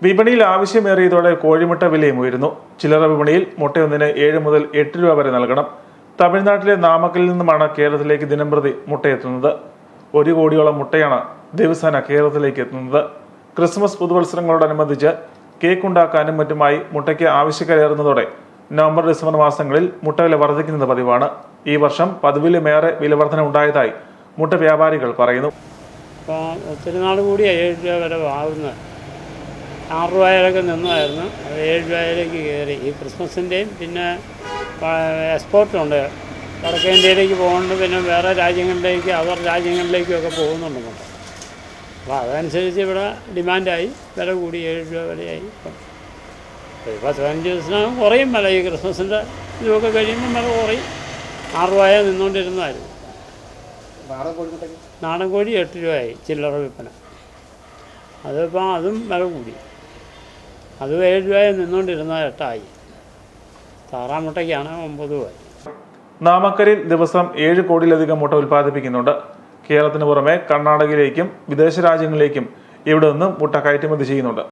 വിപണിയിൽ ആവശ്യമേറിയതോടെ കോഴിമുട്ട വിലയും ഉയരുന്നു. ചില്ലറ വിപണിയിൽ മുട്ടയൊന്നിന് 7 മുതൽ 8 രൂപ വരെ നൽകണം. തമിഴ്നാട്ടിലെ നാമക്കലിൽ നിന്നുമാണ് കേരളത്തിലേക്ക് ദിനംപ്രതി മുട്ടയെത്തുന്നത്. 1 കോടിയോളം മുട്ടയാണ് ദിവസേന കേരളത്തിലേക്ക് എത്തുന്നത്. ക്രിസ്മസ് പുതുവത്സരങ്ങളോടനുബന്ധിച്ച് കേക്ക് ഉണ്ടാക്കാനും മറ്റുമായി മുട്ടയ്ക്ക് ആവശ്യക്കാരേറുന്നതോടെ നവംബർ ഡിസംബർ മാസങ്ങളിൽ മുട്ട വില വർദ്ധിക്കുന്നത് പതിവാണ്. ഈ വർഷം പതിവിലുമേറെ വിലവർധന ഉണ്ടായതായി മുട്ട വ്യാപാരികൾ പറയുന്നു. ഒത്തിരി നാൾ കൂടിയാണ് 7 രൂപ വരെ ആകുന്നത്. 6 രൂപയിലൊക്കെ നിന്നായിരുന്നു, അത് 7 രൂപയിലേക്ക് കയറി. ഈ ക്രിസ്മസിൻ്റെയും പിന്നെ എക്സ്പോർട്ടുണ്ട്, വടക്കേ ഇന്ത്യയിലേക്ക് പോകുന്നുണ്ട്, പിന്നെ വേറെ രാജ്യങ്ങളിലേക്ക് അതർ രാജ്യങ്ങളിലേക്കൊക്കെ പോകുന്നുണ്ട് മുട്ട. അപ്പോൾ അതനുസരിച്ച് ഇവിടെ ഡിമാൻഡായി, വില കൂടി 7 രൂപ വരെയായി. ഇപ്പം 10-15 ദിവസത്തിനകം കുറയും വില. ഈ ക്രിസ്മസിൻ്റെ ഇതൊക്കെ കഴിയുമ്പം വില കുറയും. 6 രൂപയാണ് നിന്നുകൊണ്ടിരുന്നതായിരുന്നു. നാടൻ കോഴി 8 രൂപയായി ചില്ലറ വിൽപ്പന. അതിപ്പോൾ അതും വില കൂടി. അത് 7 രൂപയിൽ നിന്നുകൊണ്ടിരുന്നത് 8 താറാമുട്ടയ്ക്കാണ് 9 രൂപ. നാമക്കലിൽ ദിവസം 7 കോടിയിലധികം മുട്ട ഉൽപ്പാദിപ്പിക്കുന്നുണ്ട്. കേരളത്തിന് പുറമെ കർണാടകയിലേക്കും വിദേശ രാജ്യങ്ങളിലേക്കും ഇവിടെ നിന്നും മുട്ട കയറ്റുമതി ചെയ്യുന്നുണ്ട്.